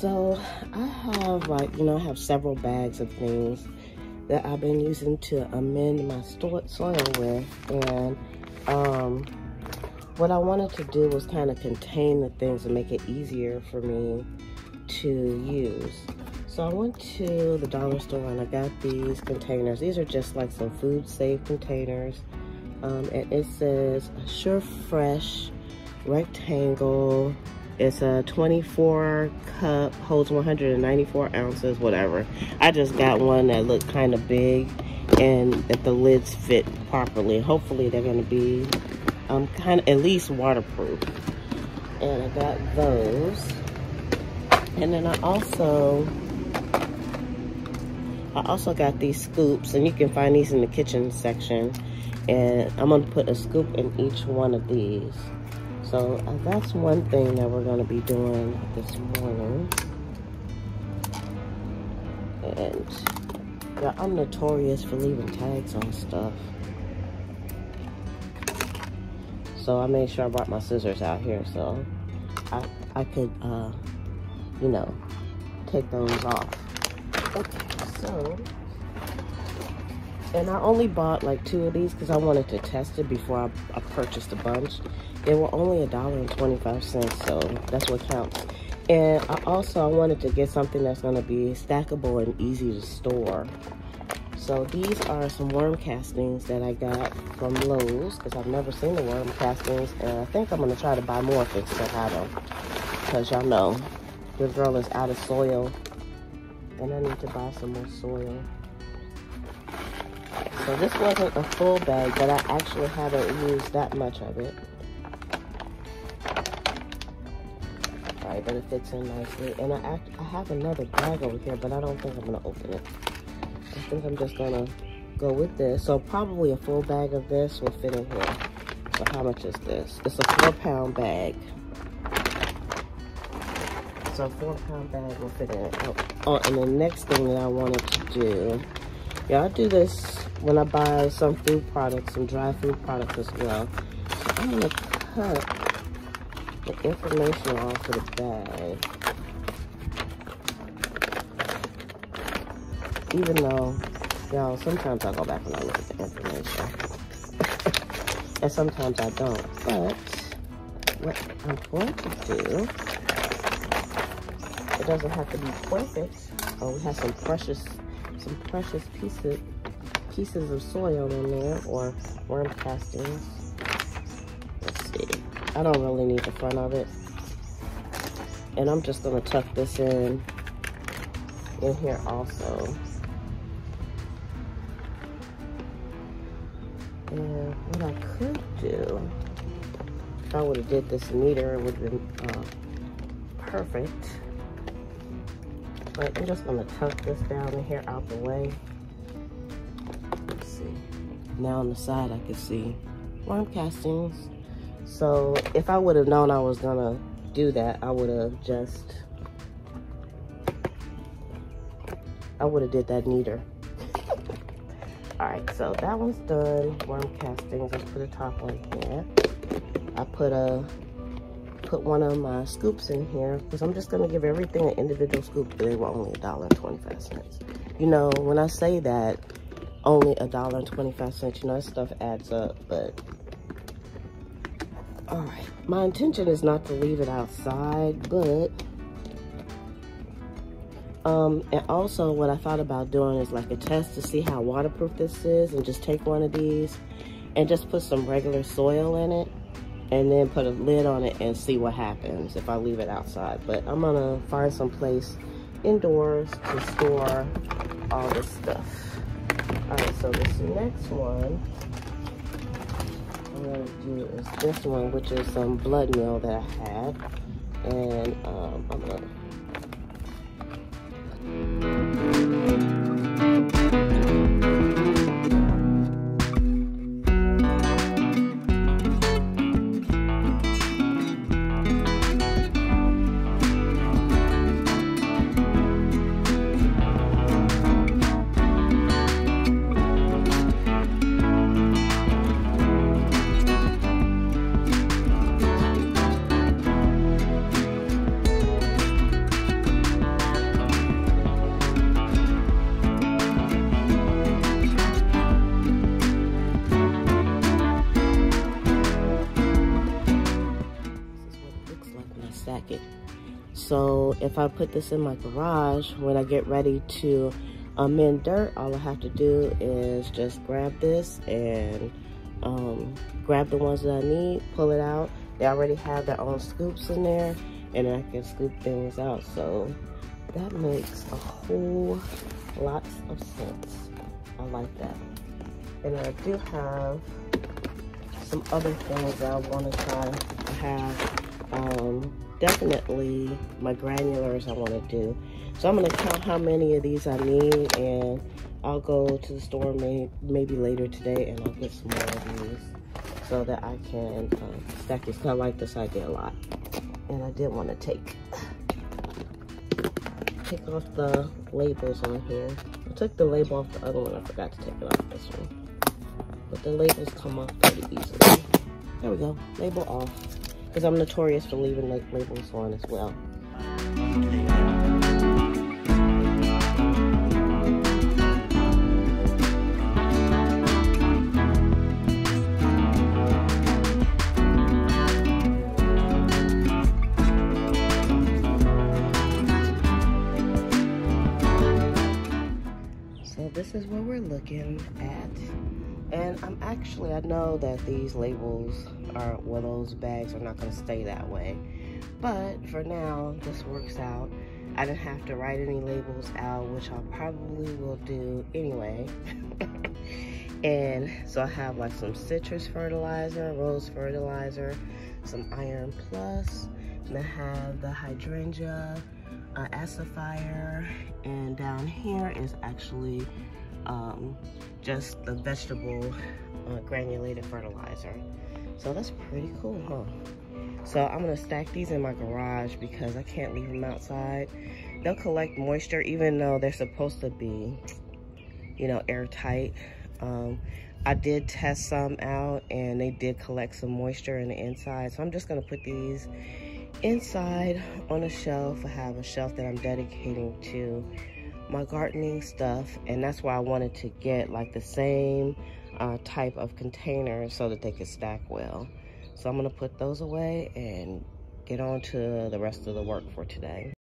So I have I have several bags of things that I've been using to amend my soil with, and what I wanted to do was kind of contain the things and make it easier for me to use. So I went to the dollar store and I got these containers. These are just like some food safe containers, and it says Sure Fresh rectangle. It's a 24 cup, holds 194 ounces, whatever. I just got one that looked kind of big and that the lids fit properly. Hopefully they're going to be kind of at least waterproof. And I got those. And then I also got these scoops, and you can find these in the kitchen section. And I'm going to put a scoop in each one of these. So that's one thing that we're going to be doing this morning. And yeah, I'm notorious for leaving tags on stuff. So I made sure I brought my scissors out here so I could, you know, take those off. Okay, so, and I only bought like 2 of these because I wanted to test it before I purchased a bunch. They were only $1.25, so that's what counts. And I wanted to get something that's going to be stackable and easy to store. So these are some worm castings that I got from Lowe's, because I've never seen the worm castings, and I think I'm going to try to buy more if they still have them. Because y'all know, your girl is out of soil, and I need to buy some more soil. So this wasn't a full bag, but I actually haven't used that much of it. Alright, but it fits in nicely. And I have another bag over here, but I don't think I'm going to open it. I think I'm just going to go with this. So probably a full bag of this will fit in here. So how much is this? It's a 4-pound bag. So a 4-pound bag will fit in it. Oh, and the next thing that I wanted to do, yeah, I do this when I buy some food products, some dry food products as well. So I'm going to cut the information off of the bag. Even though, y'all, sometimes I go back and I look at the information. And sometimes I don't. But what I'm going to do, it doesn't have to be perfect. Oh, we have some precious pieces of soil in there, or worm castings. Let's see. I don't really need the front of it. And I'm just gonna tuck this in here also. And what I could do, if I would have did this neater, it would have been perfect. But I'm just gonna tuck this down in here out the way. Let's see. Now on the side I can see worm castings. So if I would have known I was gonna do that, I would have did that neater. All right, so that one's done. Worm castings, let's put a top one here. I put one of my scoops in here because I'm just gonna give everything an individual scoop. They were only $1.25. You know, when I say that, only $1.25, you know, that stuff adds up, but all right. My intention is not to leave it outside, but and also what I thought about doing is like a test to see how waterproof this is, and just take one of these and just put some regular soil in it and then put a lid on it and see what happens if I leave it outside. But I'm gonna find some place indoors to store all this stuff. All right, so this next one I'm gonna do is this one, which is some blood meal that I had, and I'm gonna So if I put this in my garage, when I get ready to mend dirt, all I have to do is just grab this and grab the ones that I need, pull it out. They already have their own scoops in there, and I can scoop things out. So that makes a whole lot of sense. I like that. And I do have some other things that I want to try. I have definitely my granulars I want to do. So I'm going to count how many of these I need, and I'll go to the store maybe later today, and I'll get some more of these so that I can stack these. I like this idea a lot. And I did want to take off the labels on here. I took the label off the other one. I forgot to take it off this one. But the labels come off pretty easily. There we go, label off. Because I'm notorious for leaving labels on as well. So this is what we're looking at. And I know that these labels are, well, those bags are not going to stay that way. But for now, this works out. I didn't have to write any labels out, which I probably will do anyway. And so I have like some citrus fertilizer, rose fertilizer, some iron plus, and I have the hydrangea acidifier, and down here is actually just the vegetable granulated fertilizer. So that's pretty cool, huh? So I'm gonna stack these in my garage because I can't leave them outside. They'll collect moisture even though they're supposed to be, you know, airtight. I did test some out and they did collect some moisture in the inside. So I'm just gonna put these inside on a shelf. I have a shelf that I'm dedicating to my gardening stuff, and that's why I wanted to get like the same type of containers so that they could stack well. So I'm gonna put those away and get on to the rest of the work for today.